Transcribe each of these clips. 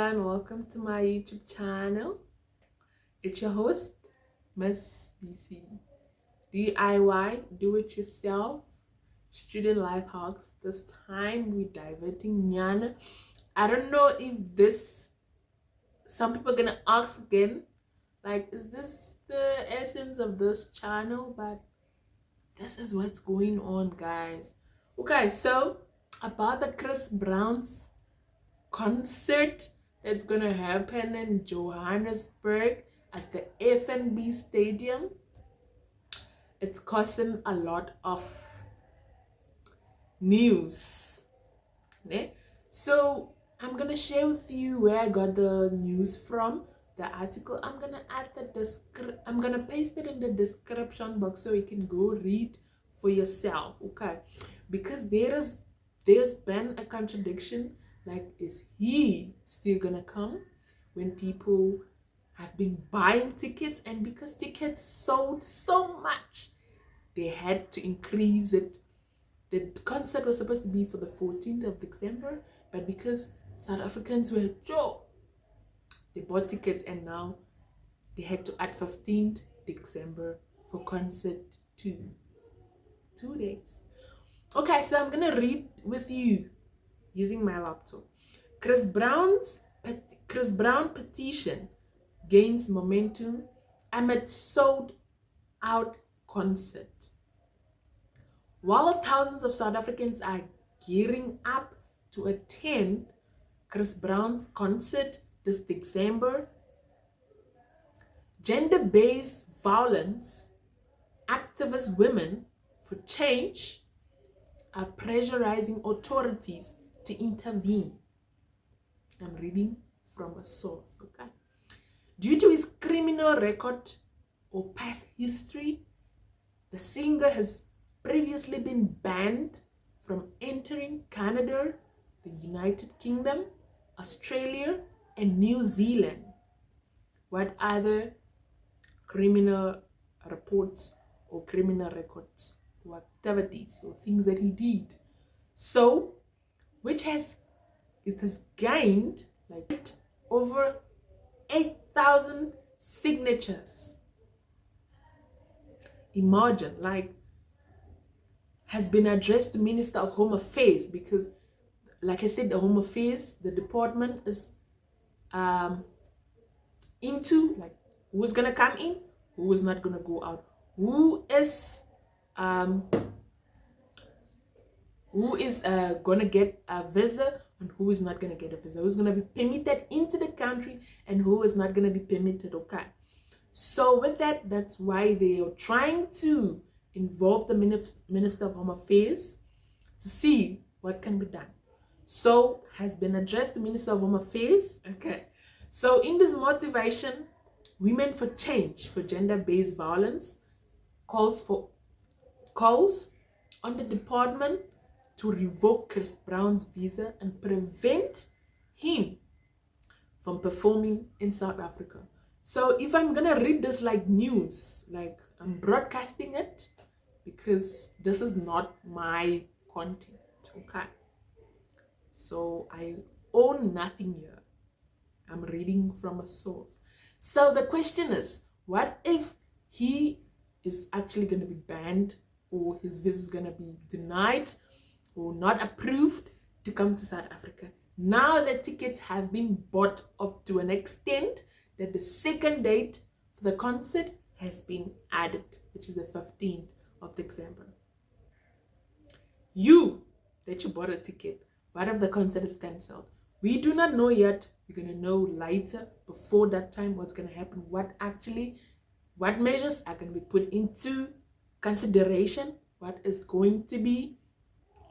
everyone, welcome to my YouTube channel. It's your host, Miss BC. DIY, do it yourself, student life hacks. This time we're diverting Nyana. I don't know if some people are gonna ask again, like, is this the essence of this channel? But this is what's going on, guys. Okay, so about the Chris Brown's concert that's gonna happen in Johannesburg at the FNB Stadium. It's causing a lot of news. Okay? So I'm gonna share with you where I got the news from. The article I'm gonna I'm gonna paste it in the description box so you can go read for yourself. Okay, because there's been a contradiction. Like, is he still gonna come when people have been buying tickets? And because tickets sold so much, they had to increase it. The concert was supposed to be for the 14th of December, but because South Africans were they bought tickets, and now they had to add 15th December for concert 2 days. Okay, so I'm gonna read with you using my laptop. Chris Brown petition gains momentum amid sold out concert. While thousands of South Africans are gearing up to attend Chris Brown's concert this December, gender-based violence activist Women for Change are pressurizing authorities to intervene. I'm reading from a source, okay? Due to his criminal record or past history, the singer has previously been banned from entering Canada, the United Kingdom, Australia, and New Zealand. What other criminal reports or criminal records or activities or things that he did? So, it has gained like over 8,000 signatures. Imagine, like, has been addressed to Minister of Home Affairs, because, like I said, the Home Affairs, the department is into like who's gonna come in, who is not gonna go out, who is gonna get a visa and who is not gonna get a visa, who's gonna be permitted into the country and who is not gonna be permitted. Okay, so with that's why they are trying to involve the Minister of Home Affairs to see what can be done. So has been addressed to Minister of Home Affairs. Okay, so in this motivation, Women for Change for gender-based violence calls on the department to revoke Chris Brown's visa and prevent him from performing in South Africa. So if I'm gonna read this like news, like I'm broadcasting it, because this is not my content, okay? So I own nothing here. I'm reading from a source. So the question is, what if he is actually going to be banned, or his visa is going to be denied or not approved to come to South Africa? Now the tickets have been bought up to an extent that the second date for the concert has been added, which is the 15th of December. You bought a ticket, what if the concert is cancelled? We do not know yet. We're going to know later, before that time, what's going to happen, what measures are going to be put into consideration, what is going to be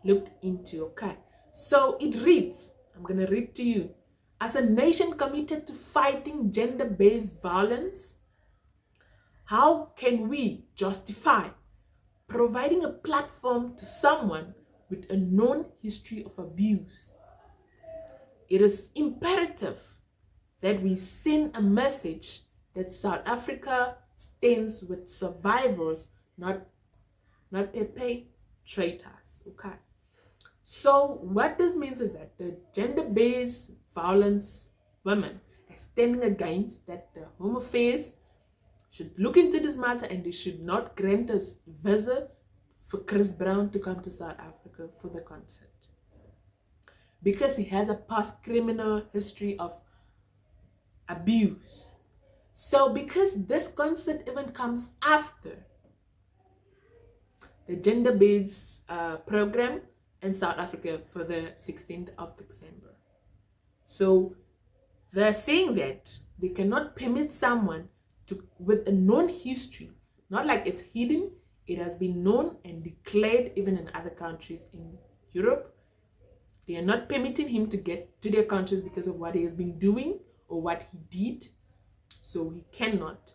looked into. Okay, so it reads, I'm going to read to you. As a nation committed to fighting gender-based violence, how can we justify providing a platform to someone with a known history of abuse? It is imperative that we send a message that South Africa stands with survivors, not perpetrators. Okay. So what this means is that the gender-based violence women are standing against that the Home Affairs should look into this matter and they should not grant a visa for Chris Brown to come to South Africa for the concert. Because he has a past criminal history of abuse. So because this concert even comes after the gender-based program in South Africa for the 16th of December. So they're saying that they cannot permit someone with a known history, not like it's hidden, it has been known and declared even in other countries in Europe. They are not permitting him to get to their countries because of what he has been doing or what he did. So he cannot.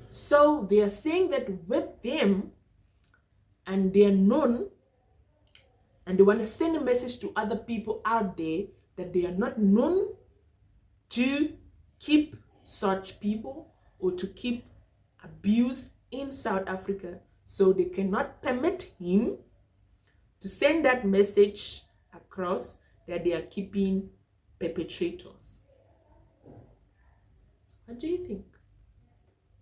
So they are saying that with them, and they are known, and they want to send a message to other people out there that they are not known to keep such people or to keep abuse in South Africa. So they cannot permit him to send that message across that they are keeping perpetrators. What do you think?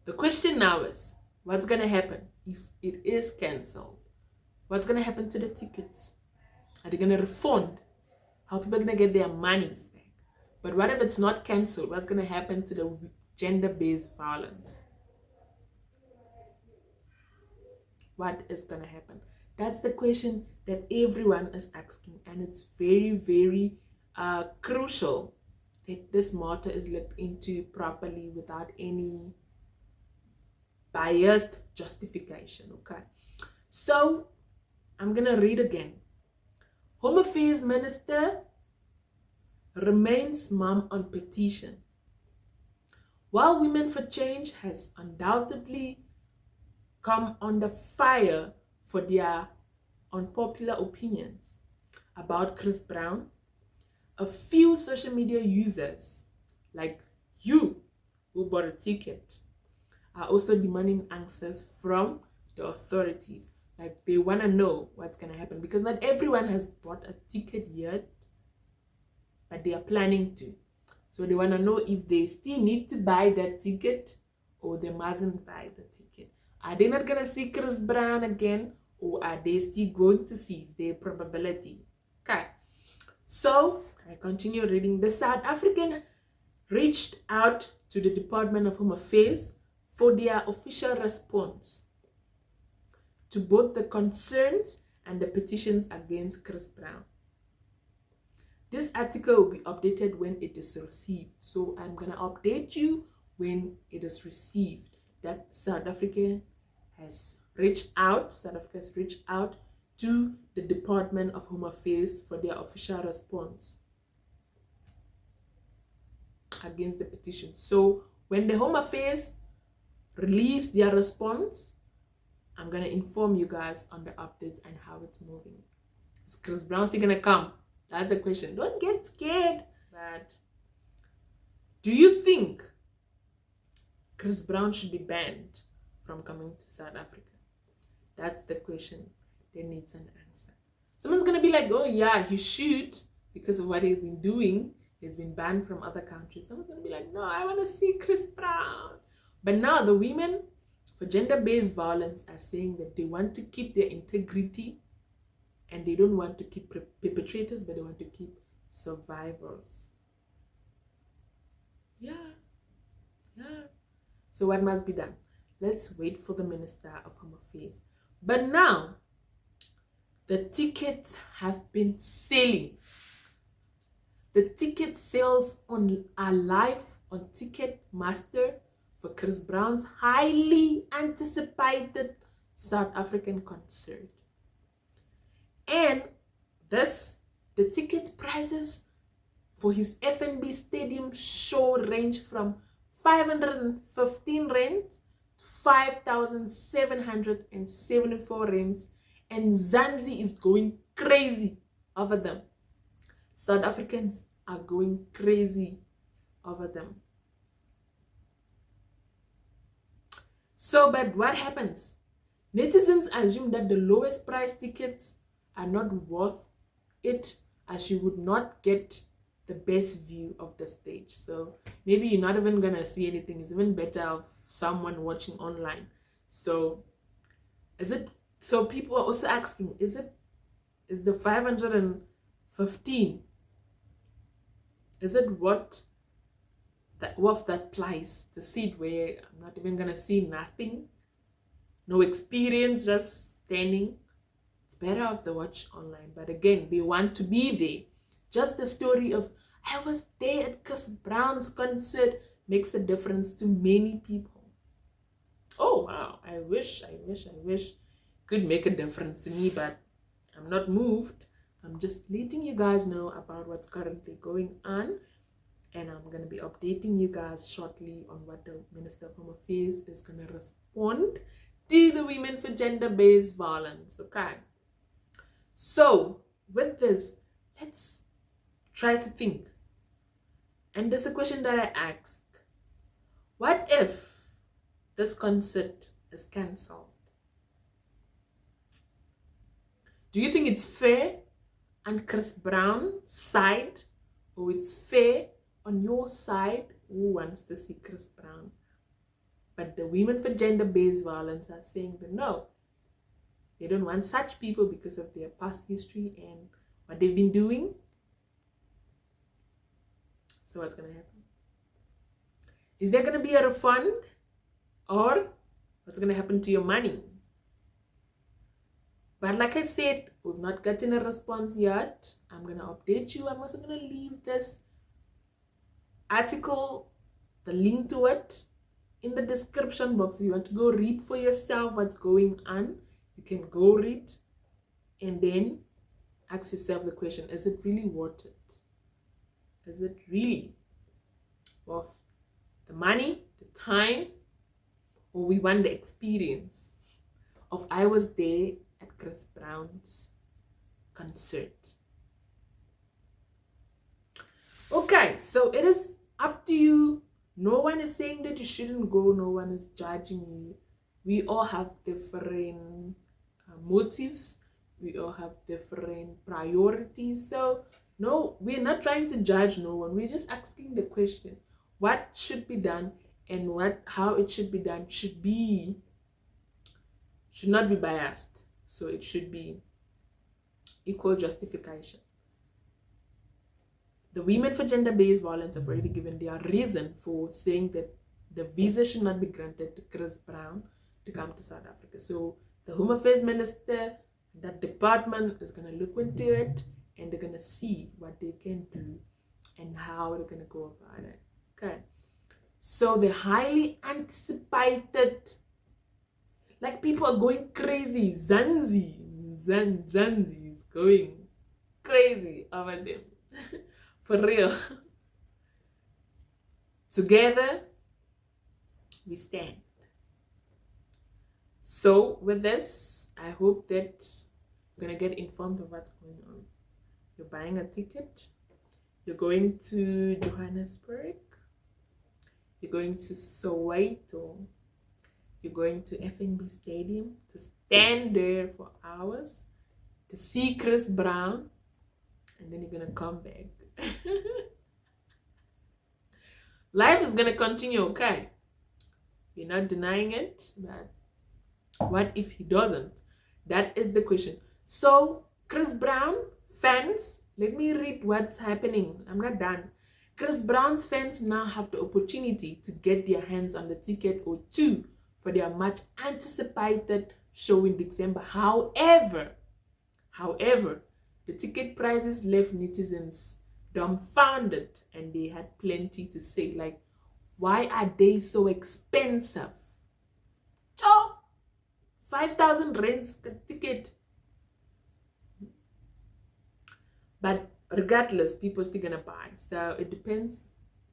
The question now is, what's going to happen if it is cancelled? What's going to happen to the tickets? Are they going to refund? How are people going to get their monies back? But what if it's not cancelled? What's going to happen to the gender-based violence? What is going to happen? That's the question that everyone is asking, and it's very, very crucial that this matter is looked into properly without any biased justification. Okay, so I'm gonna read again. Home Affairs Minister remains mum on petition. While Women for Change has undoubtedly come under fire for their unpopular opinions about Chris Brown, a few social media users like you who bought a ticket are also demanding answers from the authorities. Like, they want to know what's going to happen, because not everyone has bought a ticket yet, but they are planning to. So they want to know if they still need to buy that ticket or they mustn't buy the ticket. Are they not going to see Chris Brown again, or are they still going to see? Is there probability? Okay, so I continue reading. The South African reached out to the Department of Home Affairs for their official response to both the concerns and the petitions against Chris Brown. This article will be updated when it is received. So I'm going to update you when it is received. That South Africa has reached out to the Department of Home Affairs for their official response against the petition. So when the Home Affairs release their response, I'm going to inform you guys on the updates and how it's moving. Is Chris Brown still going to come? That's the question. Don't get scared. But do you think Chris Brown should be banned from coming to South Africa? That's the question that needs an answer. Someone's going to be like, oh yeah, he should, because of what he's been doing. He's been banned from other countries. Someone's going to be like, no, I want to see Chris Brown. But now the women for gender-based violence are saying that they want to keep their integrity, and they don't want to keep perpetrators, but they want to keep survivors. Yeah. So what must be done? Let's wait for the Minister of Home Affairs. But now, the tickets have been selling. The ticket sales are live on Ticketmaster for Chris Brown's highly anticipated South African concert. And the ticket prices for his FNB Stadium show range from 515 rand to 5,774 rand, and Zanzi is going crazy over them. South Africans are going crazy over them. So, but what happens? Netizens assume that the lowest price tickets are not worth it, as you would not get the best view of the stage. So maybe you're not even gonna see anything. It's even better of someone watching online. So so people are also asking, is the 515, is it worth that price, the seat where I'm not even gonna see nothing, no experience, just standing? It's better off the watch online. But again, they want to be there. Just the story of, I was there at Chris Brown's concert, makes a difference to many people. Oh wow, I wish could make a difference to me, but I'm not moved. I'm just letting you guys know about what's currently going on, and I'm going to be updating you guys shortly on what the Minister of Home Affairs is going to respond to the Women for Gender-Based Violence. Okay, so with this, let's try to think. And there's a question that I asked: what if this concert is cancelled? Do you think it's fair on Chris Brown's side, or it's fair on your side who wants to see Chris Brown? But the Women for Gender-Based Violence are saying that no, they don't want such people because of their past history and what they've been doing. So what's going to happen? Is there going to be a refund, or what's going to happen to your money? But like I said, we've not gotten a response yet. I'm going to update you. I'm also going to leave this article, the link to it, in the description box. If you want to go read for yourself what's going on, you can go read and then ask yourself the question, is it really worth it? Is it really worth the money, the time, or we want the experience of I was there at Chris Brown's concert? Okay, so it is up to you. No one is saying that you shouldn't go. No one is judging you. We all have different motives. We all have different priorities. So no, we're not trying to judge no one. We're just asking the question, what should be done, and how it should be done should not be biased. So it should be equal justification. The Women for Gender-Based Violence have already given their reason for saying that the visa should not be granted to Chris Brown to come to South Africa. So the Home Affairs Minister, that department, is going to look into it, and they're going to see what they can do and how they're going to go about it. Okay. So the highly anticipated, like, people are going crazy. Zanzi is going crazy over them. For real. Together, we stand. So with this, I hope that you're going to get informed of what's going on. You're buying a ticket. You're going to Johannesburg. You're going to Soweto. You're going to FNB Stadium to stand there for hours to see Chris Brown, and then you're going to come back. Life is going to continue, okay? You're not denying it, but what if he doesn't? That is the question. So, Chris Brown fans, let me read what's happening. I'm not done. Chris Brown's fans now have the opportunity to get their hands on the ticket or two for their much anticipated show in December. However, the ticket prices left netizens dumbfounded, and they had plenty to say, like, why are they so expensive? Oh, 5,000 rands the ticket. But regardless, people are still gonna buy. So it depends.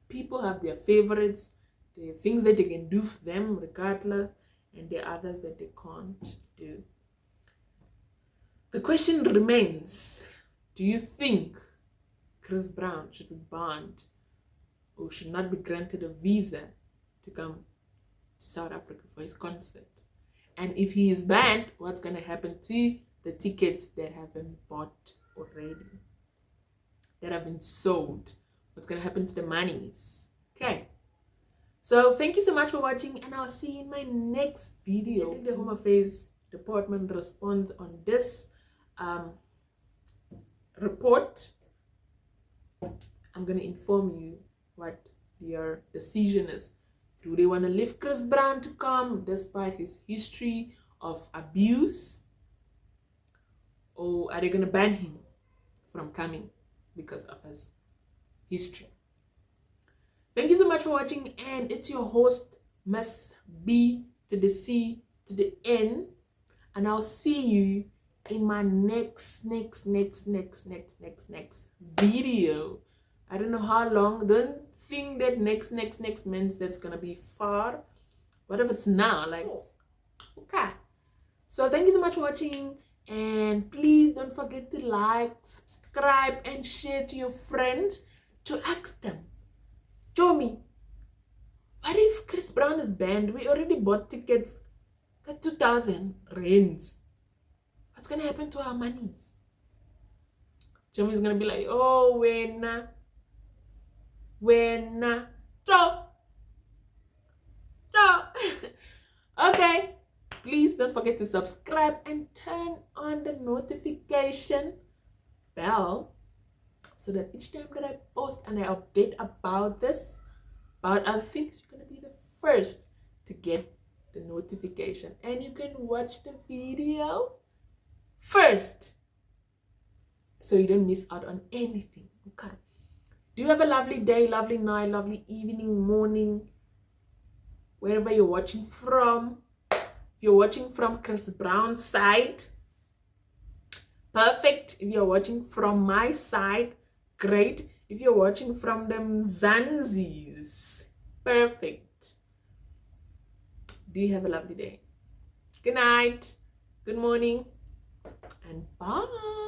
People have their favorites, the things that they can do for them regardless, and the others that they can't do. The question remains, do you think Chris Brown should be banned or should not be granted a visa to come to South Africa for his concert? And if he is banned, what's going to happen to the tickets that have been bought already, that have been sold what's going to happen to the monies. Okay. So thank you so much for watching, and I'll see you in my next video. The Home Affairs Department responds on this report. I'm going to inform you what their decision is. Do they want to leave Chris Brown to come despite his history of abuse? Or are they going to ban him from coming because of his history? Thank you so much for watching, and it's your host, Miss B to the C to the N, and I'll see you in my next video. I don't know how long. Don't think that next means that's gonna be far. What if it's now? Like, okay. So thank you so much for watching, and please don't forget to like, subscribe, and share to your friends to ask them, Jomi, what if Chris Brown is banned? We already bought tickets at 2,000 rands. What's gonna happen to our monies? Jomi's gonna be like, oh, stop. Okay, please don't forget to subscribe and turn on the notification bell so that each time that I post and I update about this, about other things, you're gonna be the first to get the notification, and you can watch the video first so you don't miss out on anything. Okay, do you have a lovely day, lovely night, lovely evening, morning, wherever you're watching from. If you're watching from Chris Brown's side, perfect. If you're watching from my side, great. If you're watching from them Zanzis, perfect. Do you have a lovely day? Good night, good morning, and bye.